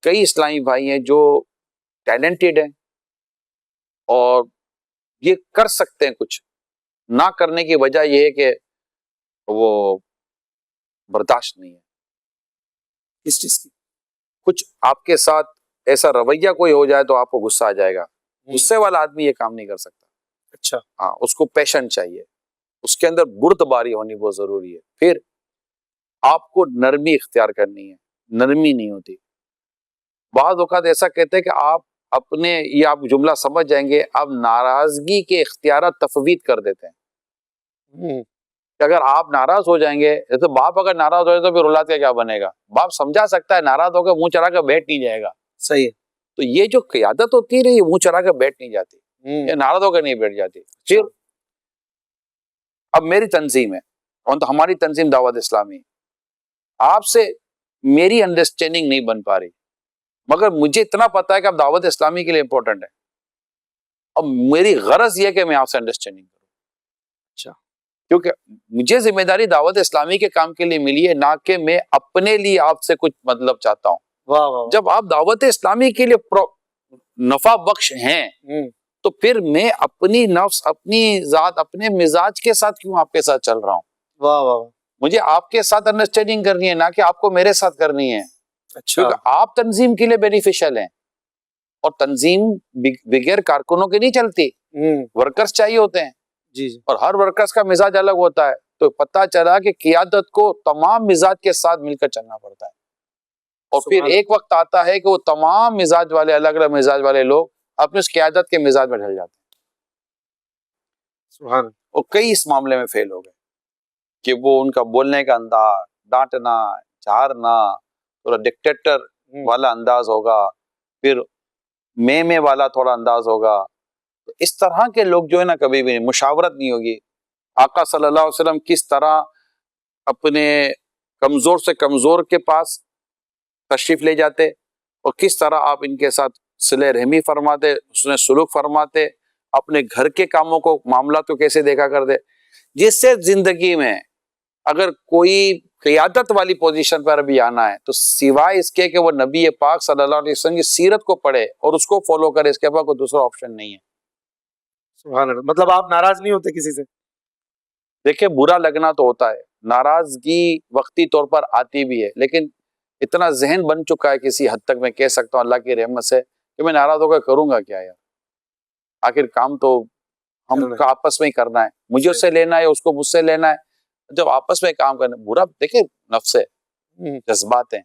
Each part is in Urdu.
کئی اسلامی بھائی ہیں جو ٹیلنٹڈ ہیں اور یہ کر سکتے ہیں کچھ، نہ کرنے کی وجہ یہ ہے کہ وہ برداشت نہیں ہے کس چیز کی؟ کچھ آپ کے ساتھ ایسا رویہ کوئی ہو جائے تو آپ کو غصہ آ جائے گا. غصے والا آدمی یہ کام نہیں کر سکتا. اچھا. ہاں، اس کو پیشن چاہیے، اس کے اندر بردباری ہونی بہت ضروری ہے. پھر آپ کو نرمی اختیار کرنی ہے، نرمی نہیں ہوتی. بعض اوقات ایسا کہتے ہیں کہ آپ اپنے، یہ آپ جملہ سمجھ جائیں گے، آپ ناراضگی کے اختیارات تفویض کر دیتے ہیں. کہ اگر آپ ناراض ہو جائیں گے، جیسے باپ اگر ناراض ہو جائے تو پھر اولاد کا کیا بنے گا؟ باپ سمجھا سکتا ہے، ناراض ہو کے منہ چڑھا کے بیٹھ نہیں جائے گا. صحیح ہے. تو یہ جو قیادت ہوتی ہے یہ منہ چڑھا کے بیٹھ نہیں جاتی، یہ ناراض ہو کے نہیں بیٹھ جاتی. پھر اب میری تنظیم ہے اور تو ہماری تنظیم دعوت اسلامی، آپ سے میری انڈرسٹینڈنگ نہیں بن پا رہی، مگر مجھے اتنا پتا ہے کہ اب دعوت اسلامی کے لیے امپورٹنٹ ہے. اب میری غرض یہ کہ میں آپ سے انڈرسٹینڈنگ کروں. اچھا. کیونکہ مجھے ذمہ داری دعوت اسلامی کے کام کے لیے ملی ہے، نہ کہ میں اپنے لیے آپ سے کچھ مطلب چاہتا ہوں. واہ واہ. جب آپ دعوت اسلامی کے لیے نفع بخش ہیں تو پھر میں اپنی نفس، اپنی ذات، اپنے مزاج کے ساتھ کیوں آپ کے ساتھ چل رہا ہوں؟ واہ واہ. مجھے آپ کے ساتھ انڈرسٹینڈنگ کرنی ہے، نہ کہ آپ کو میرے ساتھ کرنی ہے. اچھا. کیونکہ آپ تنظیم کے لیے بینیفیشل ہیں اور تنظیم بغیر کارکنوں کے نہیں چلتی، ورکرز چاہیے ہوتے ہیں. جی. اور ہر ورکرز کا مزاج الگ ہوتا ہے. تو پتہ چلا کہ قیادت کو تمام مزاج کے ساتھ مل کر چلنا پڑتا ہے. اور پھر ایک وقت آتا ہے کہ وہ تمام مزاج والے، الگ الگ مزاج والے لوگ اپنے اس قیادت کے مزاج میں ڈھل جاتے ہیں. سبحان. اور کئی اس معاملے میں فیل ہو گئے کہ وہ ان کا بولنے کا انداز، ڈانٹنا، جھاڑنا، تھوڑا ڈکٹیٹر والا انداز ہوگا، پھر میں والا تھوڑا انداز ہوگا. تو اس طرح کے لوگ جو ہے نا کبھی بھی مشاورت نہیں ہوگی. آقا صلی اللہ علیہ وسلم کس طرح اپنے کمزور سے کمزور کے پاس تشریف لے جاتے اور کس طرح آپ ان کے ساتھ صلہ رحمی فرماتے، اس نے سلوک فرماتے، اپنے گھر کے کاموں کو، معاملات کو کیسے دیکھا کرتے، جس سے زندگی میں اگر کوئی قیادت والی پوزیشن پر بھی آنا ہے تو سوائے اس کے کہ وہ نبی پاک صلی اللہ علیہ وسلم کی سیرت کو پڑھے اور اس کو فالو کرے، اس کے بعد کوئی دوسرا آپشن نہیں ہے. سبحان اللہ. مطلب آپ ناراض نہیں ہوتے کسی سے؟ دیکھیں، برا لگنا تو ہوتا ہے، ناراضگی وقتی طور پر آتی بھی ہے، لیکن اتنا ذہن بن چکا ہے کسی حد تک، میں کہہ سکتا ہوں اللہ کی رحمت سے، کہ میں ناراض ہو کر کروں گا کیا یار؟ آخر کام تو ہم کا آپس میں ہی کرنا ہے، مجھے اس سے لینا ہے، اس کو مجھ سے لینا ہے. جب آپس میں کام کرنا، برا دیکھیں نفس ہے، جذبات ہیں،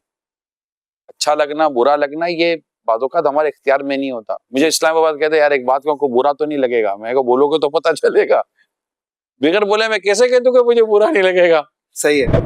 اچھا لگنا برا لگنا یہ بعض اوقات ہمارے اختیار میں نہیں ہوتا. مجھے اسلام آباد کہتے ہیں یار ایک بات کو برا تو نہیں لگے گا، میں کو بولو گے تو پتہ چلے گا، بغیر بولے میں کیسے کہہ دوں کہ مجھے برا نہیں لگے گا؟ صحیح ہے.